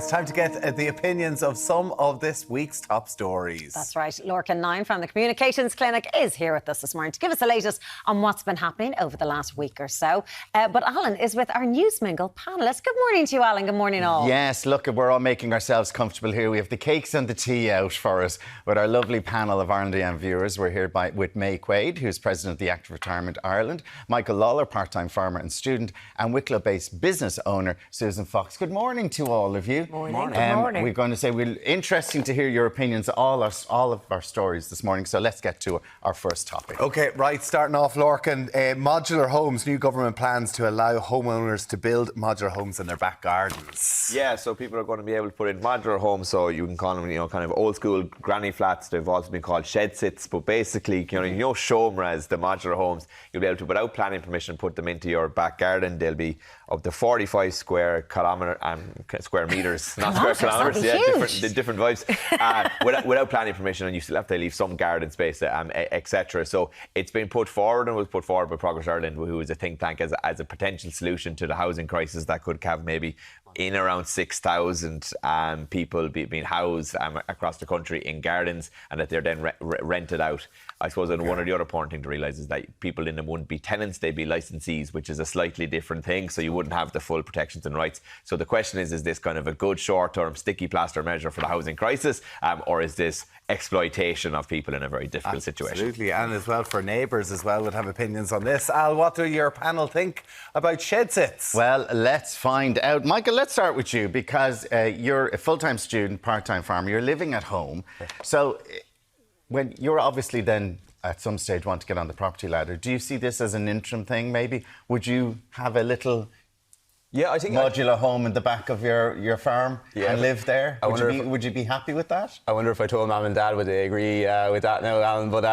it's time to get the opinions of some of this week's top stories. That's right. Lorcan 9 from the Communications Clinic is here with us this morning to give us the latest on what's been happening over the last week or so. But Alan is with our News Mingle panellists. Good morning to you, Alan. Good morning, all. Yes, look, we're all making ourselves comfortable here. We have the cakes and the tea out for us with our lovely panel of Ireland AM viewers. We're here with Mai Quaid, who's president of the Active Retirement Ireland, Michael Lawler, part-time farmer and student, and Wicklow-based business owner Susan Fox. Good morning to all of you. Morning. Good morning. We're going to say interesting to hear your opinions on all of our stories this morning. So let's get to our first topic. OK, right, starting off, Lorcan, modular homes, new government plans to allow homeowners to build modular homes in their back gardens. Yeah, so people are going to be able to put in modular homes, so you can call them, kind of old school granny flats. They've also been called shed sits, but basically, showmras, the modular homes, you'll be able to, without planning permission, put them into your back garden. They'll be up to 45 square meters, not square kilometres. Yeah, different vibes. Without planning permission, and you still have to leave some garden space, etc. So it's been put forward and was put forward by Progress Ireland, who is a think tank, as a potential solution to the housing crisis that could have maybe in around 6,000 people being housed across the country in gardens, and that they're then rented out. I suppose one of the other important things to realise is that people in them wouldn't be tenants, they'd be licensees, which is a slightly different thing, so you wouldn't have the full protections and rights. So the question is this kind of a good short-term sticky plaster measure for the housing crisis, or is this exploitation of people in a very difficult situation? Absolutely, and as well for neighbours as well would have opinions on this. Al, what do your panel think about shed sits? Well, let's find out. Michael, let's start with you, because you're a full-time student, part-time farmer, you're living at home. So when you're obviously then at some stage want to get on the property ladder, do you see this as an interim thing maybe? Would you have a little modular home in the back of your farm and live there? Would you be happy with that? I wonder if I told Mum and Dad, would they agree with that now, Alan? But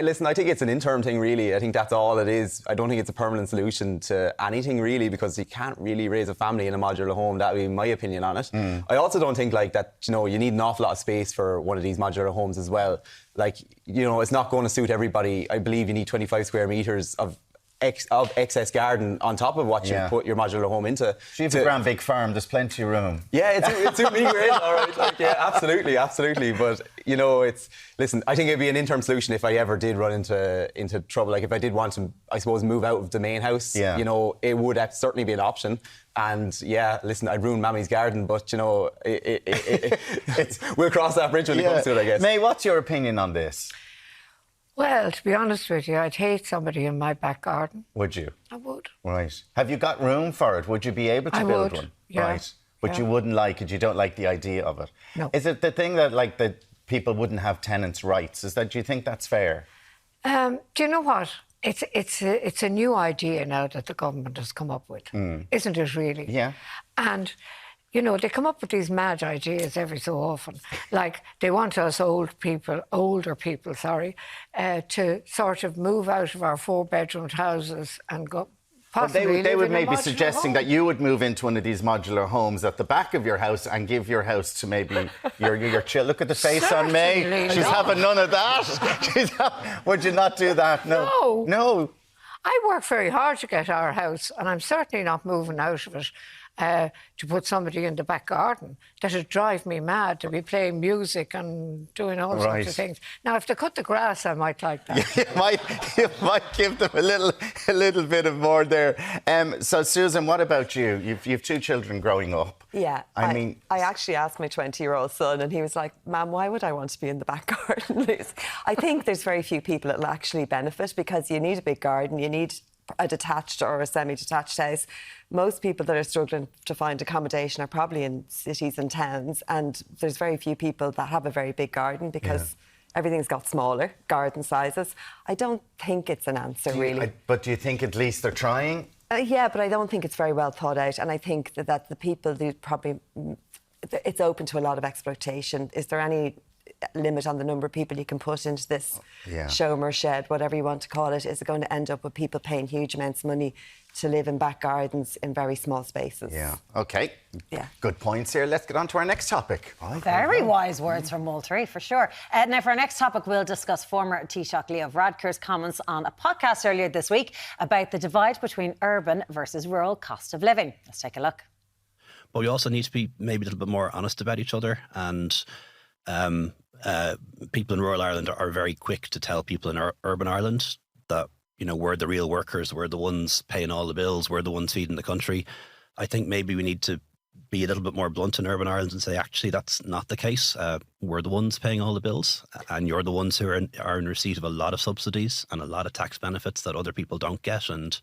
listen, I think it's an interim thing, really. I think that's all it is. I don't think it's a permanent solution to anything, really, because you can't really raise a family in a modular home. That would be my opinion on it. I also don't think that you need an awful lot of space for one of these modular homes as well. It's not going to suit everybody. I believe you need 25 square metres of excess garden on top of what you put your modular home into. So you have a grand big farm, there's plenty of room. Yeah, it's me great, all right. Absolutely. But, listen, I think it'd be an interim solution if I ever did run into trouble. If I did want to, I suppose, move out of the main house, it would certainly be an option. And, listen, I'd ruin Mammy's garden, but, we'll cross that bridge when it comes to it, I guess. May, what's your opinion on this? Well, to be honest with you, I'd hate somebody in my back garden. Would you? I would. Right. Have you got room for it? Would you be able to build one? Yeah. Right. But you wouldn't like it, you don't like the idea of it. No. Is it the thing that, that people wouldn't have tenants' rights? Do you think that's fair? Do you know what? It's a new idea now that the government has come up with, isn't it really? Yeah. And they come up with these mad ideas every so often. Like, they want us older people, to sort of move out of our four-bedroomed houses and go possibly they would live in a maybe modular suggesting home. that you would move into one of these modular homes at the back of your house and give your house to maybe your child. Look at the face on May. She's having none of that. Would you not do that? No. I work very hard to get our house, and I'm certainly not moving out of it to put somebody in the back garden. That'd drive me mad to be playing music and doing all sorts of things. Now, if they cut the grass, I might like that. you might give them a little bit of more there. So, Susan, what about you? You've two children growing up. Yeah. I actually asked my 20-year-old son, and he was like, Mum, why would I want to be in the back garden? I think there's very few people that will actually benefit, because you need a big garden, you need a detached or a semi-detached house. Most people that are struggling to find accommodation are probably in cities and towns, and there's very few people that have a very big garden, because everything's got smaller garden sizes. I don't think it's an answer, really. But do you think at least they're trying? Yeah, but I don't think it's very well thought out, and I think that the people who probably... It's open to a lot of exploitation. Is there any limit on the number of people you can put into this showmer shed, whatever you want to call it? Is it going to end up with people paying huge amounts of money to live in back gardens in very small spaces? Yeah. OK. Yeah. Good points here. Let's get on to our next topic. Very wise words from all three, for sure. Now, for our next topic, we'll discuss former Taoiseach Leo Varadkar's comments on a podcast earlier this week about the divide between urban versus rural cost of living. Let's take a look. but we also need to be maybe a little bit more honest about each other. And people in rural Ireland are very quick to tell people in urban Ireland that, you know, we're the real workers, we're the ones paying all the bills, we're the ones feeding the country. I think maybe we need to be a little bit more blunt in urban Ireland and say, actually, that's not the case. We're the ones paying all the bills, and you're the ones who are in receipt of a lot of subsidies and a lot of tax benefits that other people don't get. And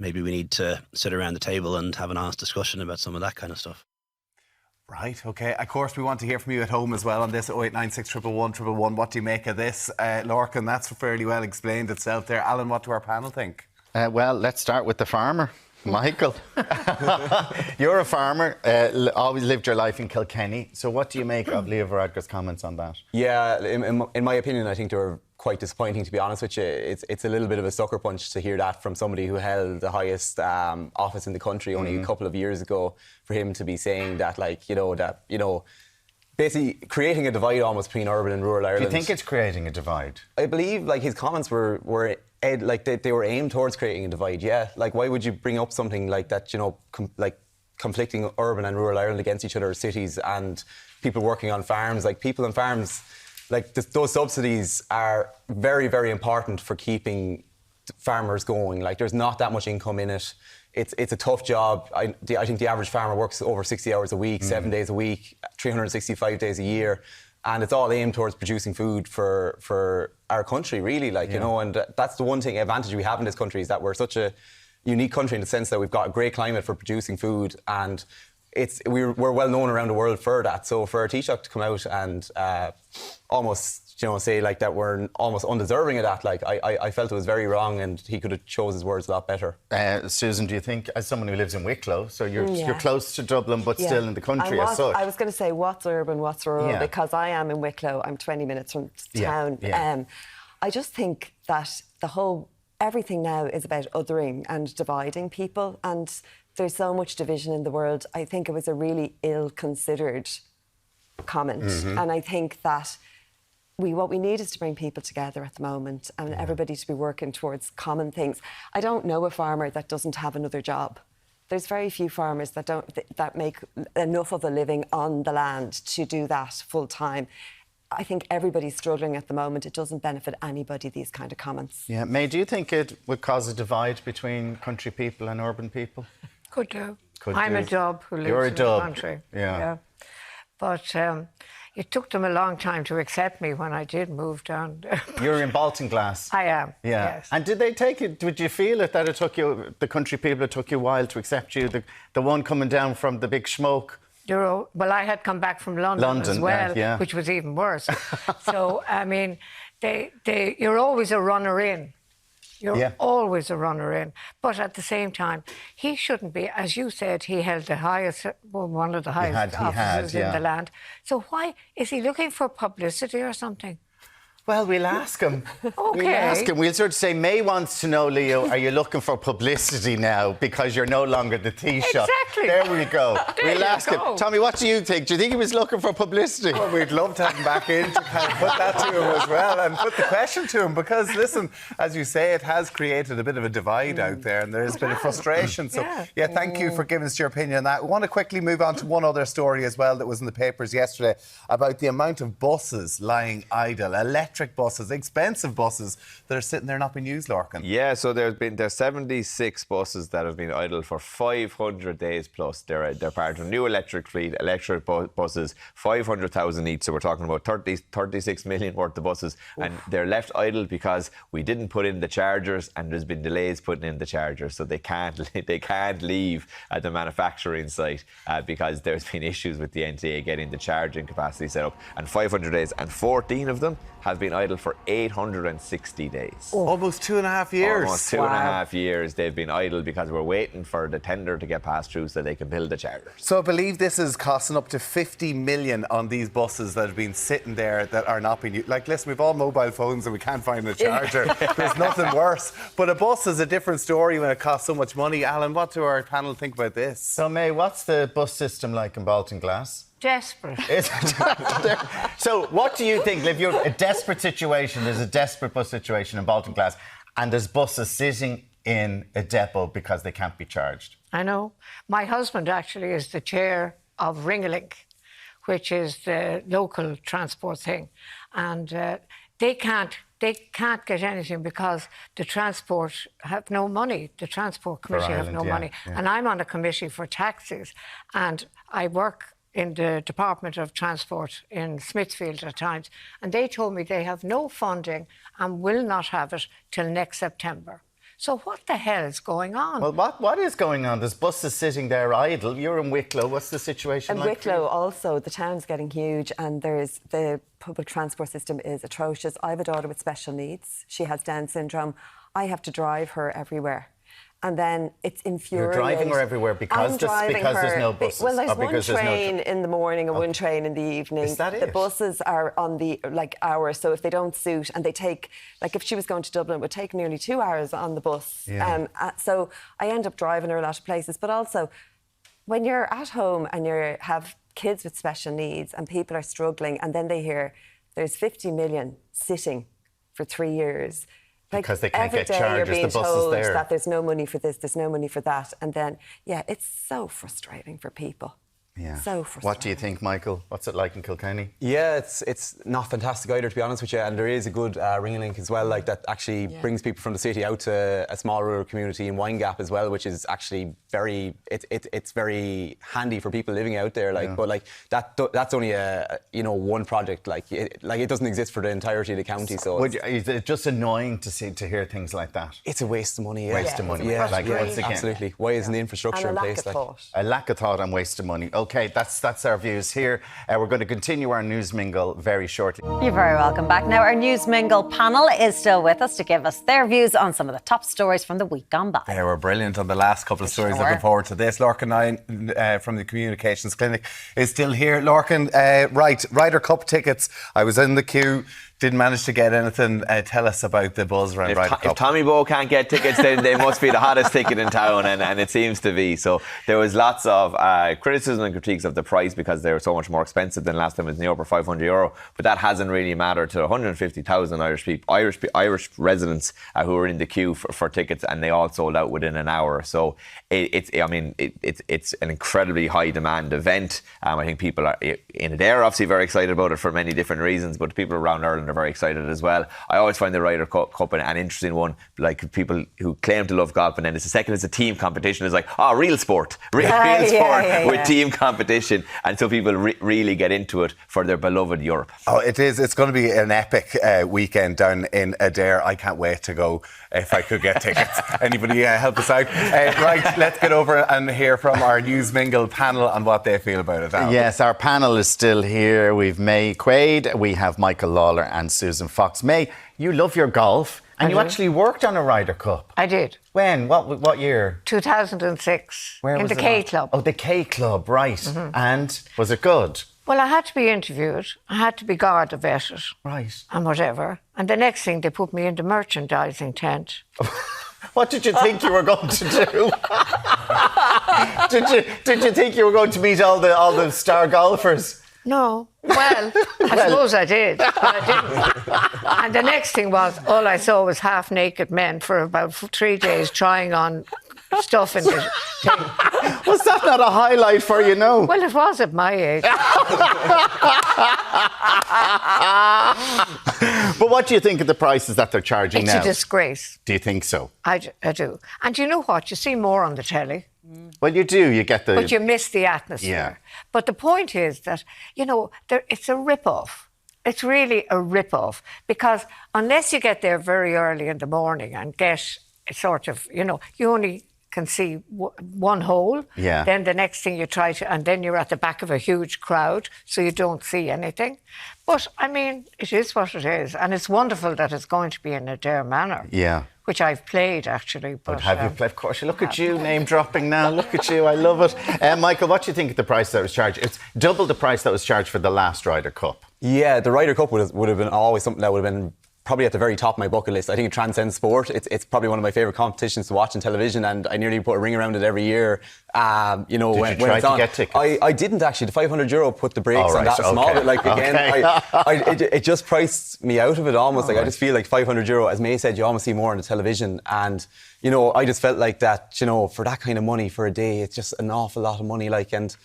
maybe we need to sit around the table and have an honest discussion about some of that kind of stuff. Right, OK. Of course, we want to hear from you at home as well on this 0896 111 111. What do you make of this? Lorcan, that's fairly well explained itself there. Alan, what do our panel think? Well, let's start with the farmer. Michael, you're a farmer, always lived your life in Kilkenny. So what do you make of Leo Varadkar's comments on that? Yeah, in my opinion, I think they were quite disappointing, to be honest with you. It's a little bit of a sucker punch to hear that from somebody who held the highest office in the country only a couple of years ago, for him to be saying that, basically creating a divide almost between urban and rural Ireland. Do you think it's creating a divide? I believe, his comments were they were aimed towards creating a divide. Yeah, why would you bring up something like that? Conflicting urban and rural Ireland against each other, cities and people working on farms. People on farms, those subsidies are very, very important for keeping farmers going. There's not that much income in it. It's a tough job. I think the average farmer works over 60 hours a week, 7 days a week, 365 days a year. And it's all aimed towards producing food for our country, really, and that's the one advantage we have in this country, is that we're such a unique country in the sense that we've got a great climate for producing food, and we're well known around the world for that. So for our Taoiseach to come out and almost say that we're almost undeserving of that, I felt it was very wrong, and he could have chose his words a lot better. Susan, do you think, as someone who lives in Wicklow, so you're close to Dublin but still in the country as such? I was going to say what's urban, what's rural, because I am in Wicklow. I'm 20 minutes from town. I just think that everything now is about othering and dividing people, and there's so much division in the world. I think it was a really ill-considered comment, and I think that what we need is to bring people together at the moment, and everybody to be working towards common things. I don't know a farmer that doesn't have another job. There's very few farmers that make enough of a living on the land to do that full time. I think everybody's struggling at the moment. It doesn't benefit anybody, these kind of comments. Yeah, May, do you think it would cause a divide between country people and urban people? Could do. I'm a dub who lives in the country. Yeah. But it took them a long time to accept me when I did move down. You're in Baltinglass. I am. Yeah. Yes. And did they take it? Did you feel it that it took you, the country people, it took you a while to accept you? The one coming down from the big smoke. Well, I had come back from London as well, which was even worse. So I mean, you're always a runner in. You're always a runner in. But at the same time, he shouldn't be. As you said, he held the highest, one of the highest offices in the land. So why is he looking for publicity or something? Well, we'll ask him. Okay. We'll ask him. We'll sort of say, May wants to know, Leo, are you looking for publicity now because you're no longer the Taoiseach? Exactly. There we go. We'll ask him. Tommy, what do you think? Do you think he was looking for publicity? Well, we'd love to have him back in to kind of put that to him as well, and put the question to him, because, listen, as you say, it has created a bit of a divide out there, and there's been a frustration. So, thank you for giving us your opinion on that. I want to quickly move on to one other story as well that was in the papers yesterday about the amount of buses lying idle, electric buses, expensive buses that are sitting there not being used, Lorcan. Yeah, so there's 76 buses that have been idle for 500 days plus. They're part of a new electric fleet, electric buses, 500,000 each. So we're talking about 36 million worth of buses. Oof. And they're left idle because we didn't put in the chargers, and there's been delays putting in the chargers. So they can't leave at the manufacturing site because there's been issues with the NTA getting the charging capacity set up. And 500 days, and 14 of them have been idle for 860 days. Oh. Almost 2.5 years. Almost 2.5 years they've been idle because we're waiting for the tender to get passed through so they can build the chargers. So I believe this is costing up to 50 million on these buses that have been sitting there that are not being used. Listen, we've all mobile phones and we can't find a charger. There's nothing worse. But a bus is a different story when it costs so much money. Alan, what do our panel think about this? So, May, what's the bus system like in Baltinglass? Desperate. So what do you think? If you're a desperate situation, there's a desperate bus situation in Baltinglass, and there's buses sitting in a depot because they can't be charged. I know. My husband actually is the chair of Ringalink, which is the local transport thing. And they can't get anything because the transport have no money. The Transport Committee have no money. Yeah. And I'm on a committee for taxis, and I work in the Department of Transport in Smithfield at times, and they told me they have no funding and will not have it till next September. So what the hell is going on? Well, what is going on? There's buses sitting there idle. You're in Wicklow. What's the situation like? In Wicklow also, the town's getting huge and the public transport system is atrocious. I have a daughter with special needs. She has Down syndrome. I have to drive her everywhere. And then it's infuriating. You're driving her everywhere because there's no buses? Well, there's one train in the morning and one train in the evening. Is that it? The buses are on the hours, so if they don't suit and they take, if she was going to Dublin, it would take nearly 2 hours on the bus. Yeah. So I end up driving her a lot of places. But also, when you're at home and you have kids with special needs and people are struggling, and then they hear there's 50 million sitting for 3 years. Because they can't get charges, every day you're being told there. that there's no money for this, there's no money for that. And then, it's so frustrating for people. Yeah. So frustrating. What do you think, Michael? What's it like in Kilkenny? Yeah, it's not fantastic either, to be honest with you. And there is a good Ringalink as well, that actually brings people from the city out to a small rural community in Winegap as well, which is actually it's very handy for people living out there. But that's only one project. It doesn't exist for the entirety of the county. So Is it just annoying to hear things like that? It's a waste of money. Waste of money. Yeah, once again. Absolutely. Why isn't the infrastructure and in place? A lack of thought and waste of money. Okay, that's our views here. We're going to continue our News Mingle very shortly. You're very welcome back. Now, our News Mingle panel is still with us to give us their views on some of the top stories from the week gone by. They were brilliant on the last couple of stories. Sure. Looking forward to this. Lorcan from the Communications Clinic is still here. Lorcan, right, Ryder Cup tickets. I was in the queue. Didn't manage to get anything. Tell us about the buzz around Ryder Cup. If Tommy Bowe can't get tickets, then they must be the hottest ticket in town, and it seems to be. So there was lots of criticism and critiques of the price because they were so much more expensive than last time. It was near over €500, but that hasn't really mattered to 150,000 Irish residents who were in the queue for tickets, and they all sold out within an hour. So it's an incredibly high demand event. I think people are in it. They're obviously very excited about it for many different reasons, but people around Ireland are very excited as well. I always find the Ryder Cup an interesting one. Like people who claim to love golf, and then it's a team competition. It's like, real sport, real sport with team competition, and so people really get into it for their beloved Europe. Oh, it is. It's going to be an epic weekend down in Adair. I can't wait to go if I could get tickets. Anybody help us out? Right, let's get over and hear from our News Mingle panel on what they feel about it. Yes, our panel is still here. We've Mai Quaid, we have Michael Lawler and Susan Fox. Mai, you love your golf, and you actually worked on a Ryder Cup. I did. When? What year? 2006. Where in was the it K at? Club. Oh, the K Club, right. Mm-hmm. And was it good? Well, I had to be interviewed. I had to be Garda vetted. Right. And whatever. And the next thing, they put me in the merchandising tent. What did you think you were going to do? Did you think you were going to meet all the star golfers? No. Well, I suppose I did, but I didn't. And the next thing was, all I saw was half-naked men for about 3 days trying on stuff in the thing. Was that not a highlight for you, no? Well, it was at my age. But what do you think of the prices that they're charging now? It's a disgrace. Do you think so? I do. And you know what? You see more on the telly. Well, you do. You get the... But you miss the atmosphere. Yeah. But the point is that, it's a rip-off. It's really a rip-off. Because unless you get there very early in the morning and get sort of, you only can see one hole. Yeah. Then the next thing you try to... And then you're at the back of a huge crowd, so you don't see anything. But, it is what it is. And it's wonderful that it's going to be in Adair Manor. Yeah. Which I've played, actually. But have you played? Of course. Look at you, name dropping now. Look at you. I love it. Michael, what do you think of the price that was charged? It's double the price that was charged for the last Ryder Cup. Yeah, the Ryder Cup would have been always something that would have been probably at the very top of my bucket list. I think it transcends sport. It's probably one of my favourite competitions to watch on television, and I nearly put a ring around it every year. When try it's on. to get tickets? I didn't actually. The €500 put the brakes on that small bit. Like again, it just priced me out of it almost. I just feel like €500. As May said, you almost see more on the television, and I just felt like that. For that kind of money for a day, it's just an awful lot of money. And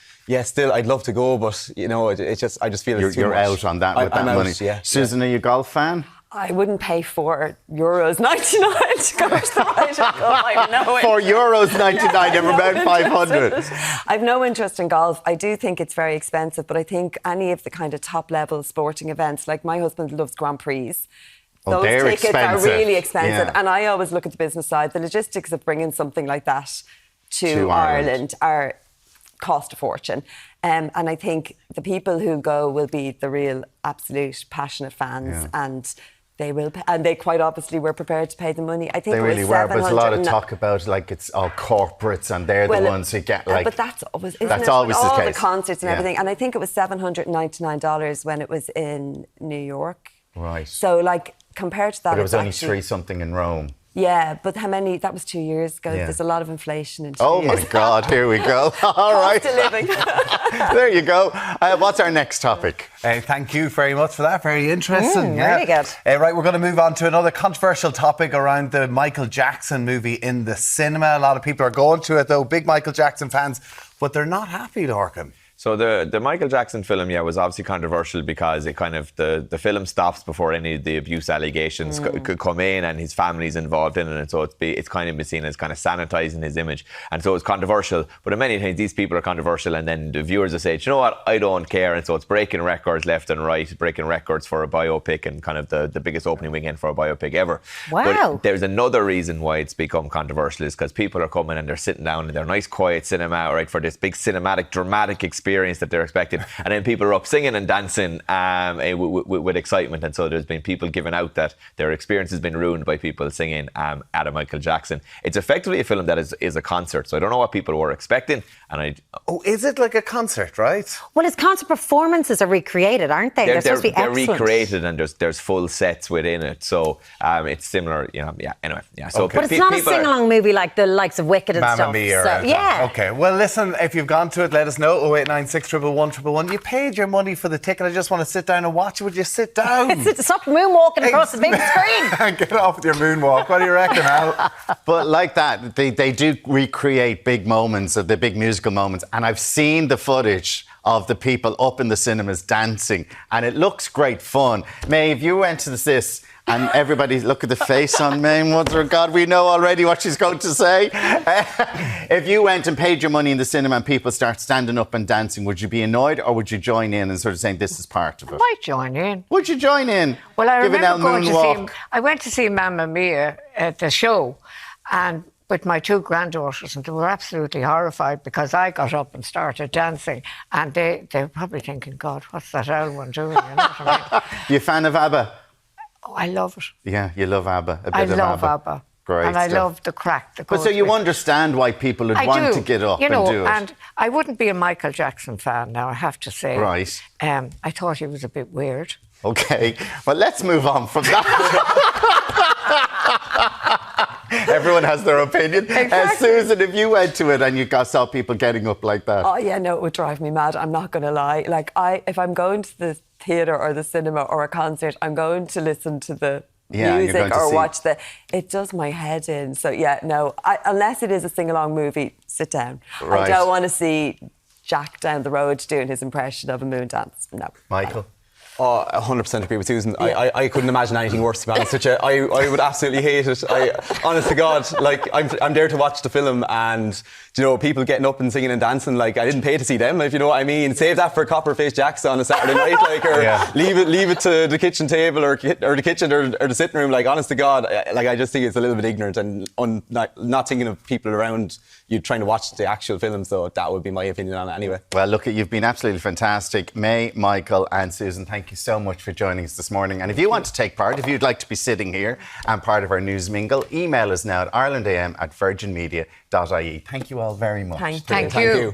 still, I'd love to go, but I just feel it's too you're much. out on that with that money. Yeah. Susan, are you a golf fan? I wouldn't pay €4.99 to go to the Ryder Cup. I know it. €4.99, never about 500. I've no interest in golf. I do think it's very expensive, but I think any of the kind of top-level sporting events, like my husband loves Grand Prix. Those tickets are really expensive. And I always look at the business side. The logistics of bringing something like that to Ireland are cost a fortune. And I think the people who go will be the real, absolute, passionate fans, and they will, and they quite obviously were prepared to pay the money. I think they really were, but there's a lot of talk about it's all corporates and they're the ones who get but that's always, isn't that's it? always all the case. The concerts and everything, and I think it was $799 when it was in New York. Right. So compared to that, but it was only 3 something in Rome. Yeah, but how many? That was 2 years ago. There's a lot of inflation in 2 years. Oh my God, here we go. All right. Cost of living. There you go. What's our next topic? Thank you very much for that. Very interesting. Really good. Right, we're going to move on to another controversial topic around the Michael Jackson movie in the cinema. A lot of people are going to it, though, big Michael Jackson fans, but they're not happy, Lorcan. So the Michael Jackson film, was obviously controversial because it kind of the film stops before any of the abuse allegations could come in, and his family's involved in it, and so it's kind of been seen as kind of sanitising his image, and so it's controversial. But in many times these people are controversial, and then the viewers will say, you know what, I don't care, and so it's breaking records left and right, breaking records for a biopic, and kind of the biggest opening weekend for a biopic ever. Wow. But there's another reason why it's become controversial, is because people are coming and they're sitting down in their nice quiet cinema, right, for this big cinematic dramatic experience that they're expecting, and then people are up singing and dancing with excitement, and so there's been people giving out that their experience has been ruined by people singing at a Michael Jackson. It's effectively a film that is a concert, so I don't know what people were expecting. And is it like a concert, right? Well, his concert performances are recreated, aren't they? They're supposed to be excellent. They're recreated, and there's full sets within it, so it's similar, anyway. So but it's not a sing-along movie like the likes of Wicked and Mamma stuff. Mia. Okay, well, listen, if you've gone to it, let us know. 0896 111 111. You paid your money for the ticket. I just want to sit down and watch it. Would you sit down? Stop moonwalking across the big screen. Get off with your moonwalk. What do you reckon, Al? But like that, they do recreate big moments, the big musical moments. And I've seen the footage of the people up in the cinemas dancing, and it looks great fun. May, if you went to this and everybody look at the face on May Modular, God, we know already what she's going to say. If you went and paid your money in the cinema and people start standing up and dancing, would you be annoyed, or would you join in and sort of saying this is part of it? I might join in. Would you join in? Well, I remember going to see, I went to see Mamma Mia at the show, and with my 2 granddaughters, and they were absolutely horrified because I got up and started dancing, and they were probably thinking, God, what's that old one doing? You know what I mean? You a fan of ABBA? Oh, I love it. Yeah, you love ABBA. I love ABBA. Great and I stuff. love the crack that But goes so you with. understand why people would want to get up and do it. And I wouldn't be a Michael Jackson fan now, I have to say. Right. I thought he was a bit weird. Okay, well, let's move on from that. Everyone has their opinion. Exactly. Susan, if you went to it and you saw people getting up like that. Oh, yeah, no, it would drive me mad. I'm not going to lie. If I'm going to the theatre or the cinema or a concert, I'm going to listen to the music or watch it does my head in. So, yeah, no, unless it is a sing-along movie, sit down. Right. I don't want to see Jack down the road doing his impression of a moon dance. No. Michael? Oh, 100% agree with Susan. Yeah. I couldn't imagine anything worse, to be honest. I would absolutely hate it. Honest to God, I'm there to watch the film, and people getting up and singing and dancing. I didn't pay to see them, if you know what I mean. Save that for Copperface Jacks on a Saturday night, leave it to the kitchen table or the kitchen or the sitting room. Honest to God, I just think it's a little bit ignorant and not thinking of people around you trying to watch the actual film. So that would be my opinion on it anyway. Well, look, you've been absolutely fantastic. May, Michael and Susan, thank you so much for joining us this morning. And if you want to take part, if you'd like to be sitting here and part of our news mingle, email us now at irelandam@virginmedia.ie. Thank you all very much. Thank you.